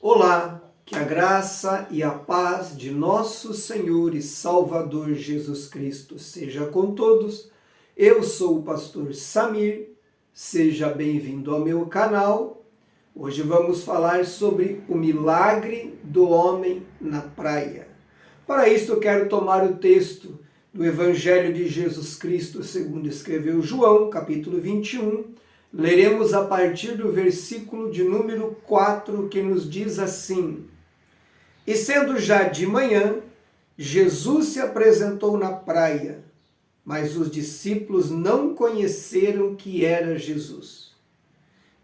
Olá, que a graça e a paz de nosso Senhor e Salvador Jesus Cristo seja com todos. Eu sou o pastor Samir, seja bem-vindo ao meu canal. Hoje vamos falar sobre o milagre do homem na praia. Para isso eu quero tomar o texto do Evangelho de Jesus Cristo, segundo escreveu João, capítulo 21, leremos a partir do versículo de número 4, que nos diz assim: E sendo já de manhã, Jesus se apresentou na praia, mas os discípulos não conheceram que era Jesus.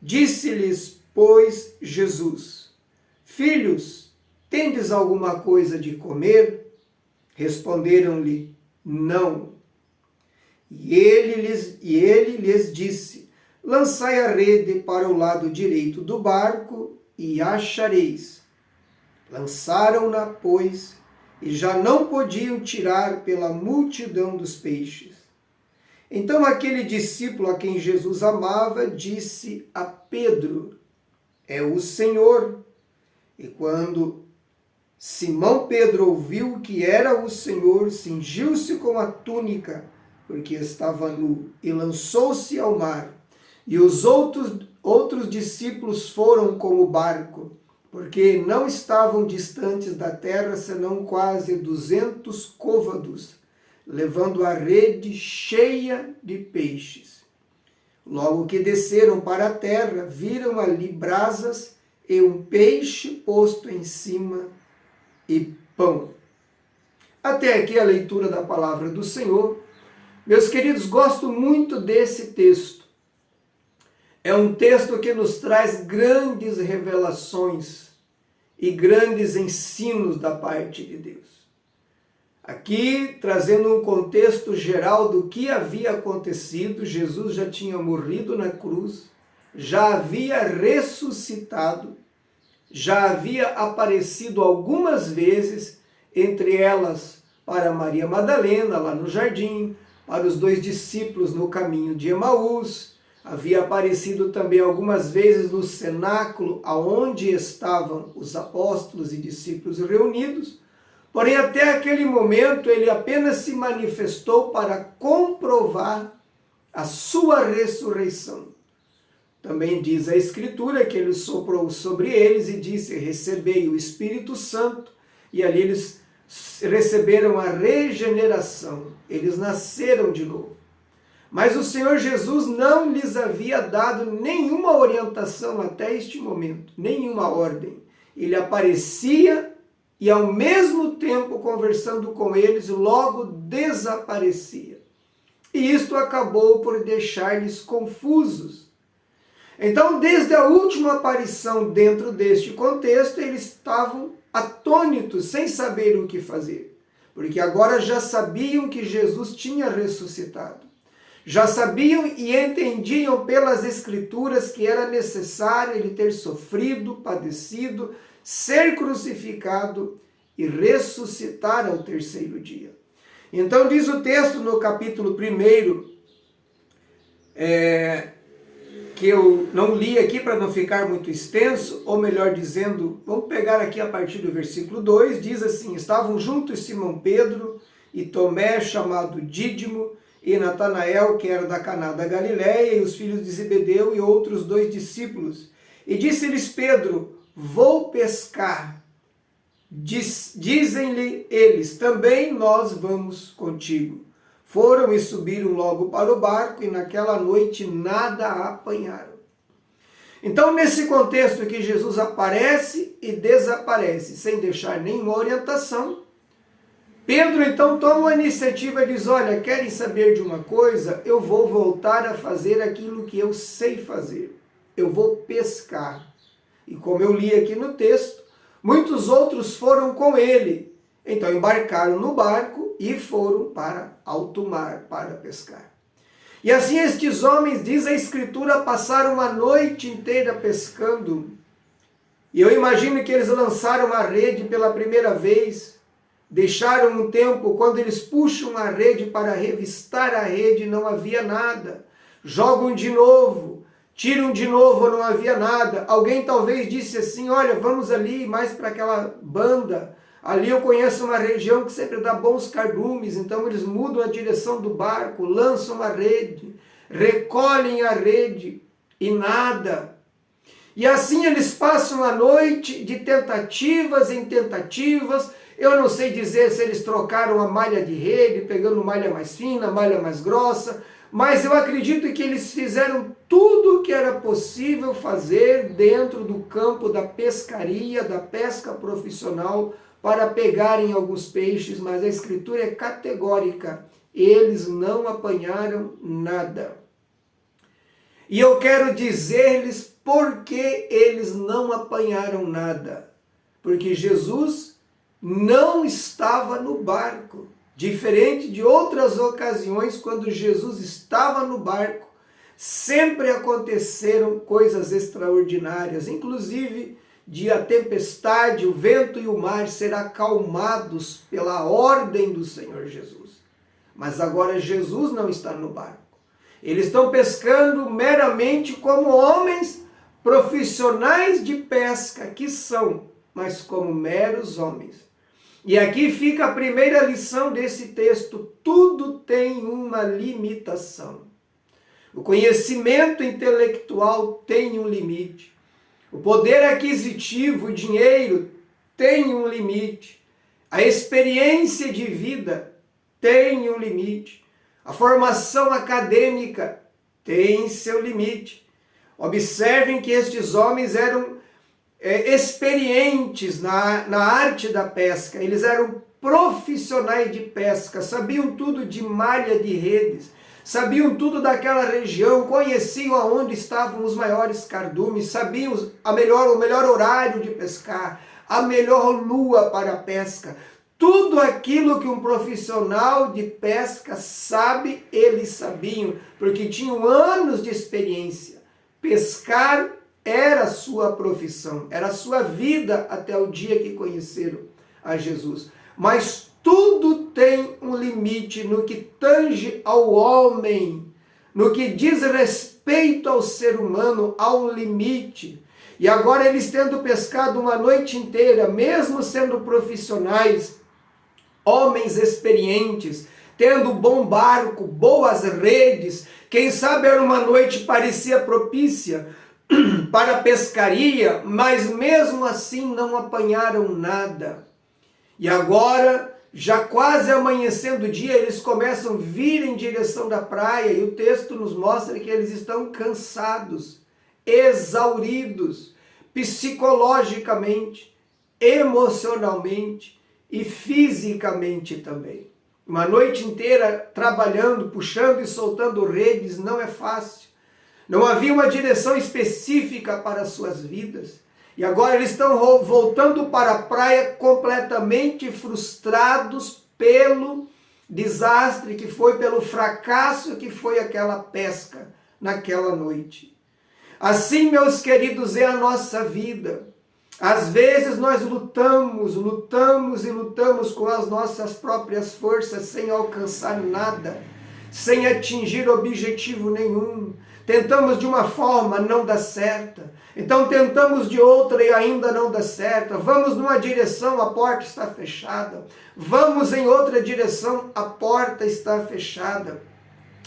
Disse-lhes, pois, Jesus: Filhos, tendes alguma coisa de comer? Responderam-lhe, não. E ele lhes disse: Lançai a rede para o lado direito do barco e achareis. Lançaram-na, pois, e já não podiam tirar pela multidão dos peixes. Então aquele discípulo a quem Jesus amava disse a Pedro: É o Senhor. E quando Simão Pedro ouviu que era o Senhor, cingiu-se com a túnica, porque estava nu, e lançou-se ao mar. E os outros discípulos foram com o barco, porque não estavam distantes da terra, senão quase 200 côvados, levando a rede cheia de peixes. Logo que desceram para a terra, viram ali brasas e um peixe posto em cima e pão. Até aqui a leitura da palavra do Senhor. Meus queridos, gosto muito desse texto. É um texto que nos traz grandes revelações e grandes ensinos da parte de Deus. Aqui, trazendo um contexto geral do que havia acontecido, Jesus já tinha morrido na cruz, já havia ressuscitado, já havia aparecido algumas vezes, entre elas para Maria Madalena, lá no jardim, para os 2 discípulos no caminho de Emaús, havia aparecido também algumas vezes no cenáculo, aonde estavam os apóstolos e discípulos reunidos, porém até aquele momento ele apenas se manifestou para comprovar a sua ressurreição. Também diz a Escritura que ele soprou sobre eles e disse: recebei o Espírito Santo, e ali eles receberam a regeneração, eles nasceram de novo. Mas o Senhor Jesus não lhes havia dado nenhuma orientação até este momento, nenhuma ordem. Ele aparecia e ao mesmo tempo conversando com eles, logo desaparecia. E isto acabou por deixar-lhes confusos. Então, desde a última aparição dentro deste contexto, eles estavam atônitos, sem saber o que fazer. Porque agora já sabiam que Jesus tinha ressuscitado. Já sabiam e entendiam pelas Escrituras que era necessário ele ter sofrido, padecido, ser crucificado e ressuscitar ao terceiro dia. Então diz o texto no capítulo 1, que eu não li aqui para não ficar muito extenso, ou melhor dizendo, vamos pegar aqui a partir do versículo 2, diz assim: Estavam juntos Simão Pedro e Tomé, chamado Dídimo, e Natanael, que era da Caná da Galiléia, e os filhos de Zebedeu e outros 2 discípulos. E disse-lhes Pedro: Vou pescar. Dizem-lhe eles: Também nós vamos contigo. Foram e subiram logo para o barco, e naquela noite nada apanharam. Então, nesse contexto que Jesus aparece e desaparece, sem deixar nenhuma orientação, Pedro então toma a iniciativa e diz: olha, querem saber de uma coisa? Eu vou voltar a fazer aquilo que eu sei fazer. Eu vou pescar. E como eu li aqui no texto, muitos outros foram com ele. Então embarcaram no barco e foram para alto mar para pescar. E assim estes homens, diz a Escritura, passaram a noite inteira pescando. E eu imagino que eles lançaram a rede pela primeira vez, deixaram um tempo, quando eles puxam a rede para revistar a rede, não havia nada. Jogam de novo, Tiram de novo, não havia nada. Alguém talvez disse assim, olha, vamos ali mais para aquela banda. Ali eu conheço uma região que sempre dá bons cardumes, então eles mudam a direção do barco, lançam a rede, recolhem a rede e nada. E assim eles passam a noite de tentativas em tentativas. Eu não sei dizer se eles trocaram a malha de rede, pegando malha mais fina, malha mais grossa, mas eu acredito que eles fizeram tudo o que era possível fazer dentro do campo da pescaria, da pesca profissional, para pegarem alguns peixes, mas a Escritura é categórica, eles não apanharam nada. E eu quero dizer-lhes por que eles não apanharam nada. Porque Jesus não estava no barco. Diferente de outras ocasiões, quando Jesus estava no barco, sempre aconteceram coisas extraordinárias, inclusive de a tempestade, o vento e o mar ser acalmados pela ordem do Senhor Jesus. Mas agora Jesus não está no barco. Eles estão pescando meramente como homens profissionais de pesca, que são, mas como meros homens. E aqui fica a primeira lição desse texto: tudo tem uma limitação. O conhecimento intelectual tem um limite. O poder aquisitivo, o dinheiro, tem um limite. A experiência de vida tem um limite. A formação acadêmica tem seu limite. Observem que estes homens eram experientes na arte da pesca. Eles eram profissionais de pesca, sabiam tudo de malha de redes, sabiam tudo daquela região, conheciam aonde estavam os maiores cardumes, sabiam o melhor horário de pescar, a melhor lua para a pesca. Tudo aquilo que um profissional de pesca sabe, eles sabiam, porque tinham anos de experiência. Pescar era a sua profissão, era a sua vida até o dia que conheceram a Jesus. Mas tudo tem um limite no que tange ao homem, no que diz respeito ao ser humano, há um limite. E agora eles tendo pescado uma noite inteira, mesmo sendo profissionais, homens experientes, tendo bom barco, boas redes, quem sabe era uma noite parecia propícia para a pescaria, mas mesmo assim não apanharam nada. E agora, já quase amanhecendo o dia, eles começam a vir em direção da praia, e o texto nos mostra que eles estão cansados, exauridos, psicologicamente, emocionalmente e fisicamente também. Uma noite inteira trabalhando, puxando e soltando redes não é fácil. Não havia uma direção específica para as suas vidas. E agora eles estão voltando para a praia completamente frustrados pelo desastre que foi, pelo fracasso que foi aquela pesca naquela noite. Assim, meus queridos, é a nossa vida. Às vezes nós lutamos com as nossas próprias forças sem alcançar nada, sem atingir objetivo nenhum. Tentamos de uma forma, não dá certo. Então tentamos de outra e ainda não dá certo. Vamos numa direção, a porta está fechada. Vamos em outra direção, a porta está fechada.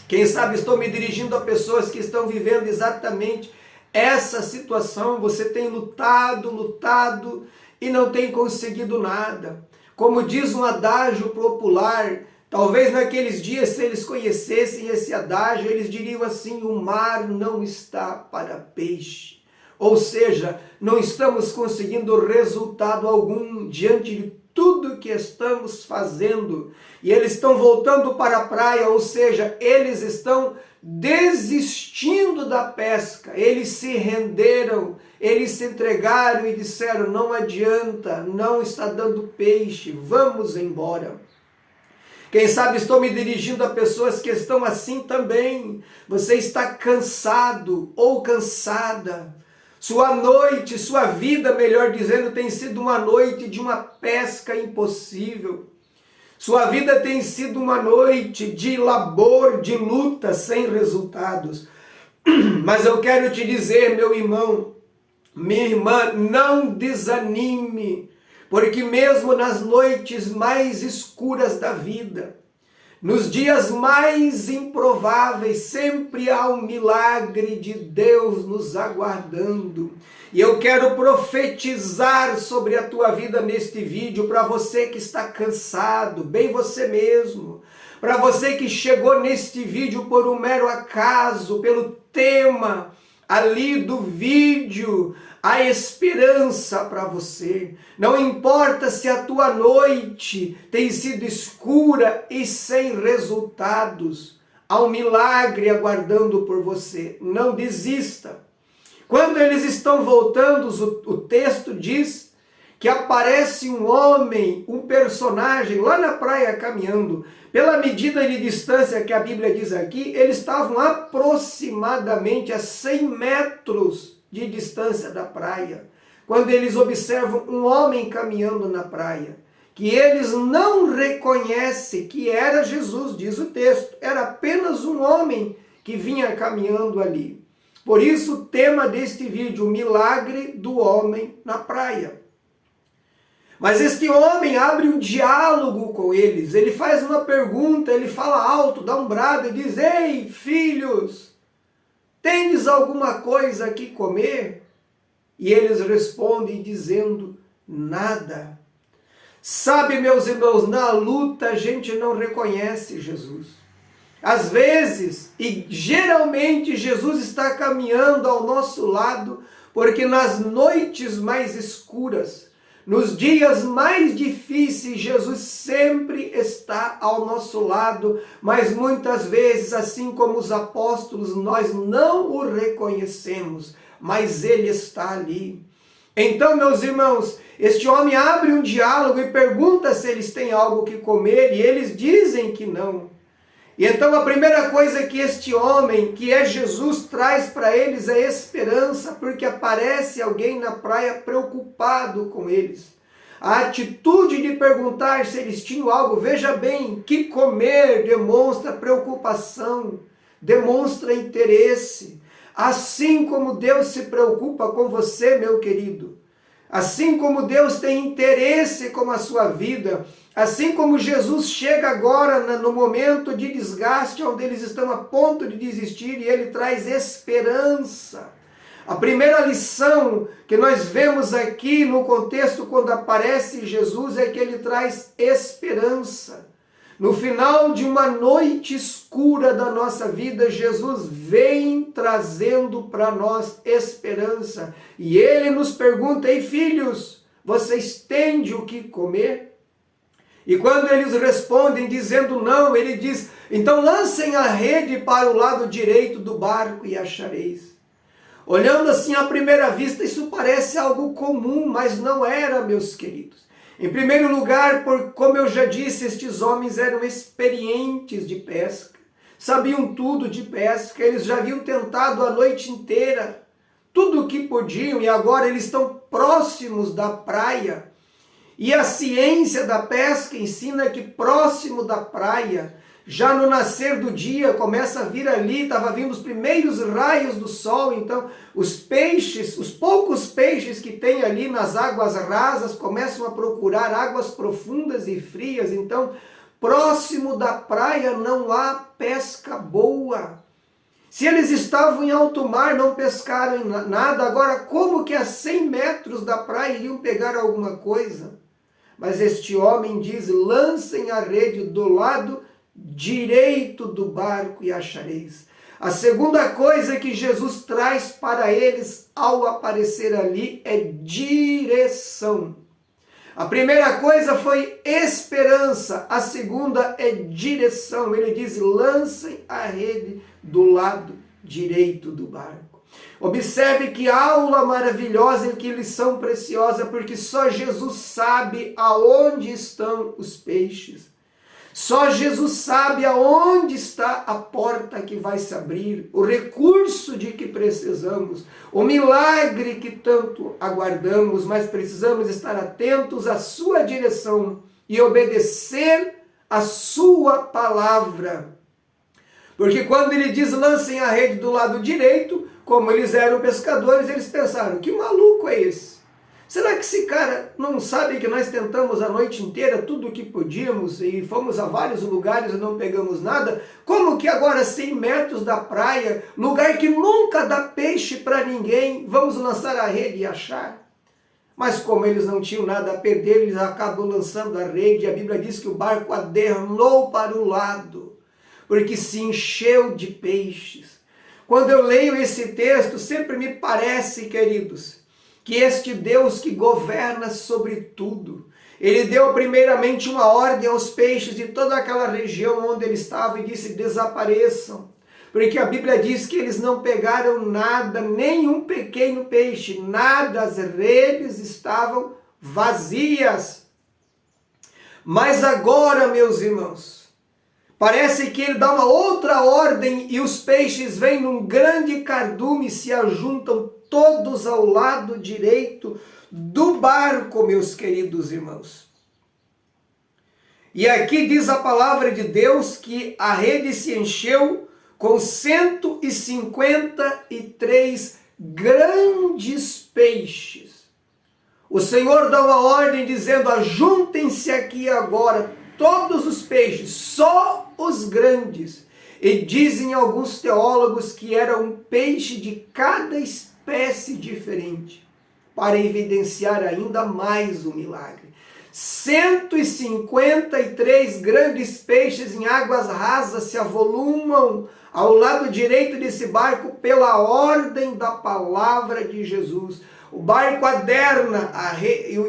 Quem sabe estou me dirigindo a pessoas que estão vivendo exatamente essa situação. Você tem lutado e não tem conseguido nada. Como diz um adágio popular, talvez naqueles dias, se eles conhecessem esse adágio, eles diriam assim: o mar não está para peixe. Ou seja, não estamos conseguindo resultado algum diante de tudo que estamos fazendo. E eles estão voltando para a praia, ou seja, eles estão desistindo da pesca. Eles se renderam, eles se entregaram e disseram: não adianta, não está dando peixe, vamos embora. Quem sabe estou me dirigindo a pessoas que estão assim também. Você está cansado ou cansada. Sua noite, sua vida, melhor dizendo, tem sido uma noite de uma pesca impossível. Sua vida tem sido uma noite de labor, de luta sem resultados. Mas eu quero te dizer, meu irmão, minha irmã, não desanime, porque mesmo nas noites mais escuras da vida, nos dias mais improváveis, sempre há um milagre de Deus nos aguardando. E eu quero profetizar sobre a tua vida neste vídeo, para você que está cansado, bem você mesmo, para você que chegou neste vídeo por um mero acaso, pelo tema ali do vídeo, a esperança para você. Não importa se a tua noite tem sido escura e sem resultados, há um milagre aguardando por você. Não desista. Quando eles estão voltando, o texto diz que aparece um homem, um personagem lá na praia caminhando. Pela medida de distância que a Bíblia diz aqui, eles estavam aproximadamente a 100 metros de distância da praia, quando eles observam um homem caminhando na praia, que eles não reconhecem que era Jesus, diz o texto, era apenas um homem que vinha caminhando ali. Por isso o tema deste vídeo, o milagre do homem na praia. Mas este homem abre um diálogo com eles, ele faz uma pergunta, ele fala alto, dá um brado e diz: ei, filhos, tendes alguma coisa aqui comer? E eles respondem dizendo: nada. Sabe, meus irmãos, na luta a gente não reconhece Jesus. Às vezes, e geralmente, Jesus está caminhando ao nosso lado, porque nas noites mais escuras, nos dias mais difíceis, Jesus sempre está ao nosso lado, mas muitas vezes, assim como os apóstolos, nós não o reconhecemos, mas ele está ali. Então, meus irmãos, este homem abre um diálogo e pergunta se eles têm algo que comer, e eles dizem que não. E então a primeira coisa que este homem, que é Jesus, traz para eles é esperança, porque aparece alguém na praia preocupado com eles. A atitude de perguntar se eles tinham algo, veja bem, que comer demonstra preocupação, demonstra interesse. Assim como Deus se preocupa com você, meu querido, assim como Deus tem interesse com a sua vida, assim como Jesus chega agora no momento de desgaste, onde eles estão a ponto de desistir, e ele traz esperança. A primeira lição que nós vemos aqui no contexto quando aparece Jesus é que ele traz esperança. No final de uma noite escura da nossa vida, Jesus vem trazendo para nós esperança. E ele nos pergunta: ei, filhos, vocês têm o que comer? E quando eles respondem dizendo não, ele diz: então lancem a rede para o lado direito do barco e achareis. Olhando assim à primeira vista, isso parece algo comum, mas não era, meus queridos. Em primeiro lugar, como eu já disse, estes homens eram experientes de pesca, sabiam tudo de pesca, eles já haviam tentado a noite inteira, tudo o que podiam, e agora eles estão próximos da praia. E a ciência da pesca ensina que próximo da praia, já no nascer do dia, começa a vir ali, estava vindo os primeiros raios do sol, então os peixes, os poucos peixes que tem ali nas águas rasas, começam a procurar águas profundas e frias. Então, próximo da praia não há pesca boa. Se eles estavam em alto mar, não pescaram nada, agora como que a 100 metros da praia iriam pegar alguma coisa? Mas este homem diz: lancem a rede do lado direito do barco e achareis. A segunda coisa que Jesus traz para eles ao aparecer ali é direção. A primeira coisa foi esperança, a segunda é direção. Ele diz: lancem a rede do lado direito do barco. Observe que aula maravilhosa e que lição preciosa, porque só Jesus sabe aonde estão os peixes. Só Jesus sabe aonde está a porta que vai se abrir, o recurso de que precisamos, o milagre que tanto aguardamos, mas precisamos estar atentos à sua direção e obedecer a sua palavra. Porque quando ele diz lancem a rede do lado direito, como eles eram pescadores, eles pensaram, que maluco é esse? Será que esse cara não sabe que nós tentamos a noite inteira tudo o que podíamos e fomos a vários lugares e não pegamos nada? Como que agora 100 metros da praia, lugar que nunca dá peixe para ninguém, vamos lançar a rede e achar? Mas como eles não tinham nada a perder, eles acabam lançando a rede. A Bíblia diz que o barco adernou para o lado, porque se encheu de peixes. Quando eu leio esse texto, sempre me parece, queridos, que este Deus que governa sobre tudo, ele deu primeiramente uma ordem aos peixes de toda aquela região onde ele estava e disse, desapareçam. Porque a Bíblia diz que eles não pegaram nada, nenhum pequeno peixe, nada, as redes estavam vazias. Mas agora, meus irmãos, parece que ele dá uma outra ordem e os peixes vêm num grande cardume e se ajuntam todos ao lado direito do barco, meus queridos irmãos. E aqui diz a palavra de Deus que a rede se encheu com 153 grandes peixes. O Senhor dá uma ordem dizendo, ajuntem-se aqui agora todos os peixes, só os grandes. E dizem alguns teólogos que era um peixe de cada espécie diferente, para evidenciar ainda mais o milagre. 153 grandes peixes em águas rasas se avolumam ao lado direito desse barco pela ordem da palavra de Jesus. O barco aderna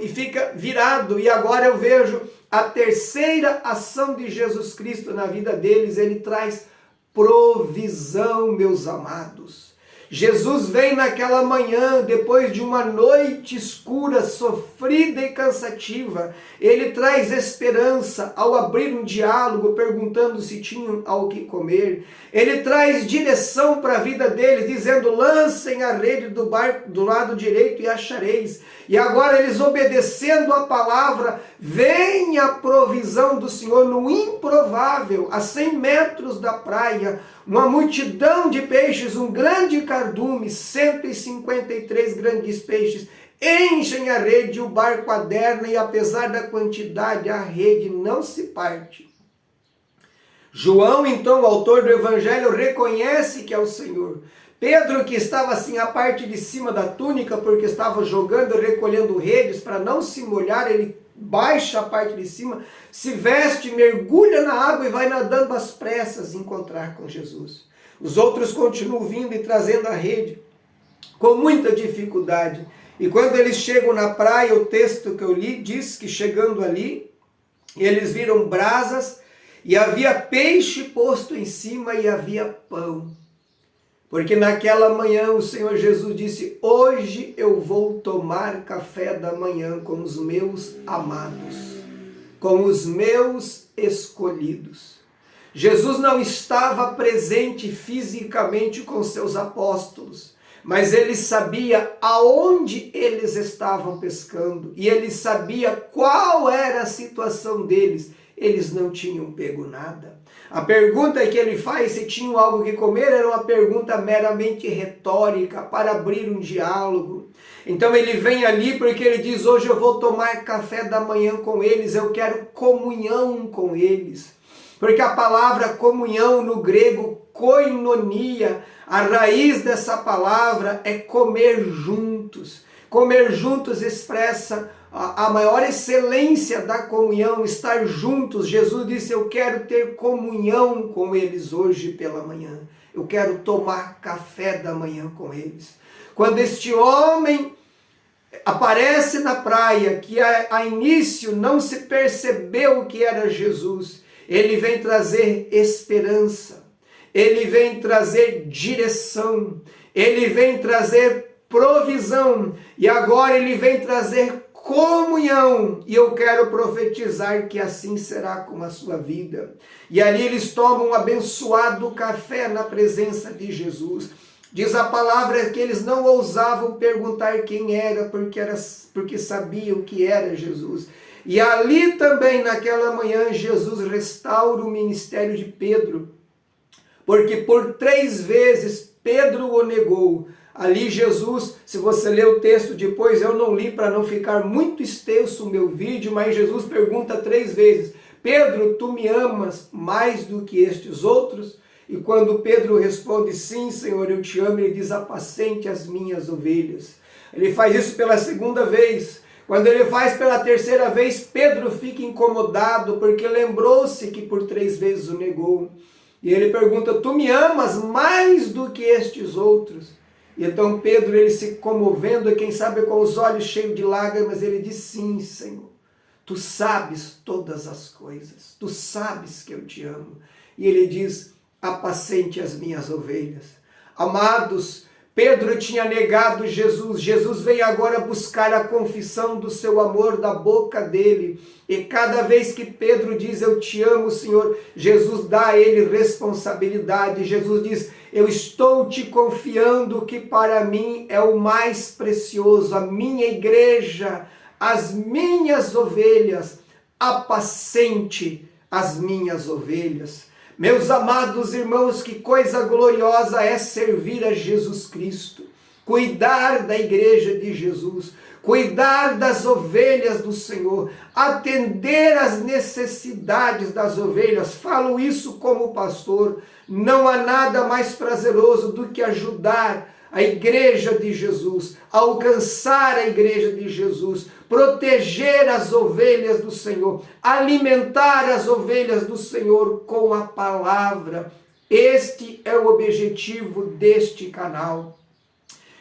e fica virado, e agora eu vejo a terceira ação de Jesus Cristo na vida deles. Ele traz provisão, meus amados. Jesus vem naquela manhã, depois de uma noite escura, sofrida e cansativa. Ele traz esperança ao abrir um diálogo, perguntando se tinham algo que comer. Ele traz direção para a vida deles, dizendo, lancem a rede do barco do lado direito e achareis. E agora eles obedecendo a palavra, vem a provisão do Senhor no improvável, a 100 metros da praia, uma multidão de peixes, um grande cardume, 153 grandes peixes, enchem a rede, o barco aderna e apesar da quantidade, a rede não se parte. João, então, o autor do Evangelho, reconhece que é o Senhor. Pedro, que estava assim a parte de cima da túnica, porque estava jogando e recolhendo redes para não se molhar, ele baixa a parte de cima, se veste, mergulha na água e vai nadando às pressas encontrar com Jesus. Os outros continuam vindo e trazendo a rede com muita dificuldade. E quando eles chegam na praia, o texto que eu li diz que chegando ali, eles viram brasas e havia peixe posto em cima e havia pão. Porque naquela manhã o Senhor Jesus disse, hoje eu vou tomar café da manhã com os meus amados, com os meus escolhidos. Jesus não estava presente fisicamente com seus apóstolos, mas ele sabia aonde eles estavam pescando e ele sabia qual era a situação deles. Eles não tinham pego nada. A pergunta que ele faz se tinham algo que comer era uma pergunta meramente retórica para abrir um diálogo. Então ele vem ali porque ele diz, hoje eu vou tomar café da manhã com eles, eu quero comunhão com eles. Porque a palavra comunhão no grego, koinonia, a raiz dessa palavra é comer juntos. Comer juntos expressa a maior excelência da comunhão, estar juntos. Jesus disse, eu quero ter comunhão com eles hoje pela manhã. Eu quero tomar café da manhã com eles. Quando este homem aparece na praia, que a início não se percebeu que era Jesus, ele vem trazer esperança, ele vem trazer direção, ele vem trazer provisão, e agora ele vem trazer comunhão, e eu quero profetizar que assim será com a sua vida. E ali eles tomam um abençoado café na presença de Jesus. Diz a palavra que eles não ousavam perguntar quem era, porque sabiam que era Jesus. E ali também, naquela manhã, Jesus restaura o ministério de Pedro, porque por 3 vezes Pedro o negou. Ali Jesus, se você ler o texto depois, eu não li para não ficar muito extenso o meu vídeo, mas Jesus pergunta 3 vezes, Pedro, tu me amas mais do que estes outros? E quando Pedro responde, sim, Senhor, eu te amo, ele diz, apacente as minhas ovelhas. Ele faz isso pela 2ª vez. Quando ele faz pela 3ª vez, Pedro fica incomodado, porque lembrou-se que por 3 vezes o negou. E ele pergunta, tu me amas mais do que estes outros? E então Pedro, ele se comovendo, e quem sabe com os olhos cheios de lágrimas, ele diz, sim, Senhor, tu sabes todas as coisas, tu sabes que eu te amo. E ele diz, apacente as minhas ovelhas. Amados, Pedro tinha negado Jesus, Jesus veio agora buscar a confissão do seu amor da boca dele, e cada vez que Pedro diz, eu te amo, Senhor, Jesus dá a ele responsabilidade, Jesus diz, eu estou te confiando que para mim é o mais precioso, a minha igreja, as minhas ovelhas, apacente as minhas ovelhas. Meus amados irmãos, que coisa gloriosa é servir a Jesus Cristo, cuidar da igreja de Jesus, cuidar das ovelhas do Senhor, atender às necessidades das ovelhas. Falo isso como pastor, não há nada mais prazeroso do que ajudar a igreja de Jesus, alcançar a igreja de Jesus, proteger as ovelhas do Senhor, alimentar as ovelhas do Senhor com a palavra. Este é o objetivo deste canal.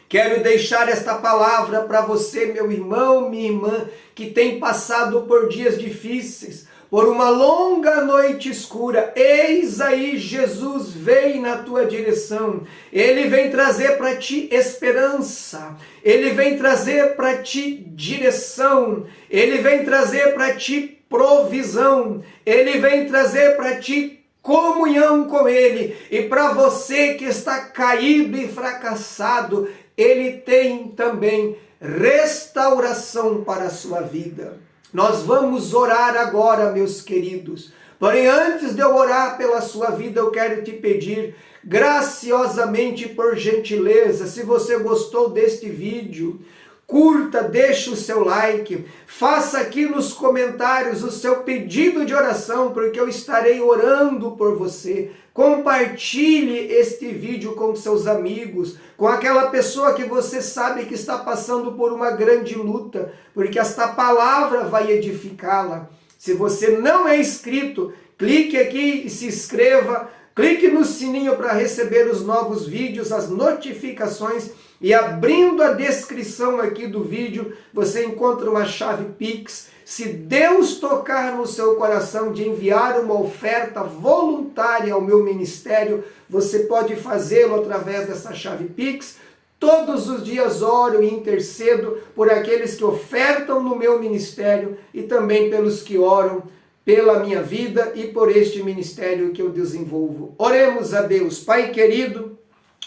Quero deixar esta palavra para você, meu irmão, minha irmã, que tem passado por dias difíceis, por uma longa noite escura. Eis aí, Jesus vem na tua direção. Ele vem trazer para ti esperança. Ele vem trazer para ti direção. Ele vem trazer para ti provisão. Ele vem trazer para ti comunhão com Ele. E para você que está caído e fracassado, Ele tem também restauração para a sua vida. Nós vamos orar agora, meus queridos. Porém, antes de eu orar pela sua vida, eu quero te pedir, graciosamente, por gentileza, se você gostou deste vídeo, curta, deixe o seu like, faça aqui nos comentários o seu pedido de oração, porque eu estarei orando por você. Compartilhe este vídeo com seus amigos, com aquela pessoa que você sabe que está passando por uma grande luta, porque esta palavra vai edificá-la. Se você não é inscrito, clique aqui e se inscreva, clique no sininho para receber os novos vídeos, as notificações, e abrindo a descrição aqui do vídeo, você encontra uma chave Pix. Se Deus tocar no seu coração de enviar uma oferta voluntária ao meu ministério, você pode fazê-lo através dessa chave Pix. Todos os dias oro e intercedo por aqueles que ofertam no meu ministério e também pelos que oram pela minha vida e por este ministério que eu desenvolvo. Oremos a Deus. Pai querido,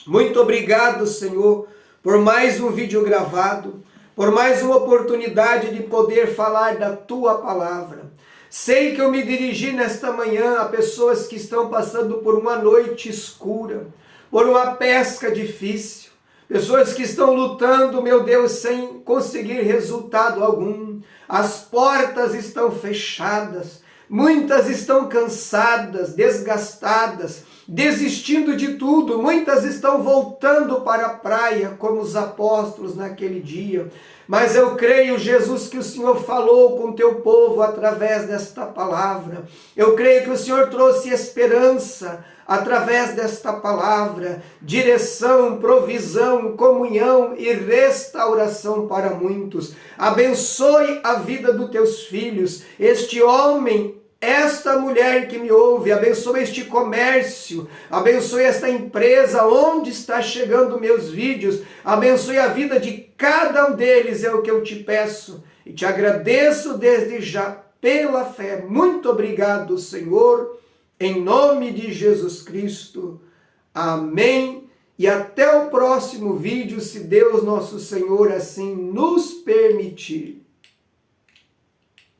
muito obrigado, Senhor, por mais um vídeo gravado, por mais uma oportunidade de poder falar da Tua palavra. Sei que eu me dirigi nesta manhã a pessoas que estão passando por uma noite escura, por uma pesca difícil, pessoas que estão lutando, meu Deus, sem conseguir resultado algum. As portas estão fechadas, muitas estão cansadas, desgastadas, desistindo de tudo. Muitas estão voltando para a praia, como os apóstolos naquele dia. Mas eu creio, Jesus, que o Senhor falou com o teu povo através desta palavra. Eu creio que o Senhor trouxe esperança através desta palavra, direção, provisão, comunhão e restauração para muitos. Abençoe a vida dos teus filhos, este homem, esta mulher que me ouve, abençoe este comércio, abençoe esta empresa, onde está chegando meus vídeos, abençoe a vida de cada um deles, é o que eu te peço e te agradeço desde já pela fé. Muito obrigado, Senhor, em nome de Jesus Cristo. Amém. E até o próximo vídeo, se Deus nosso Senhor assim nos permitir.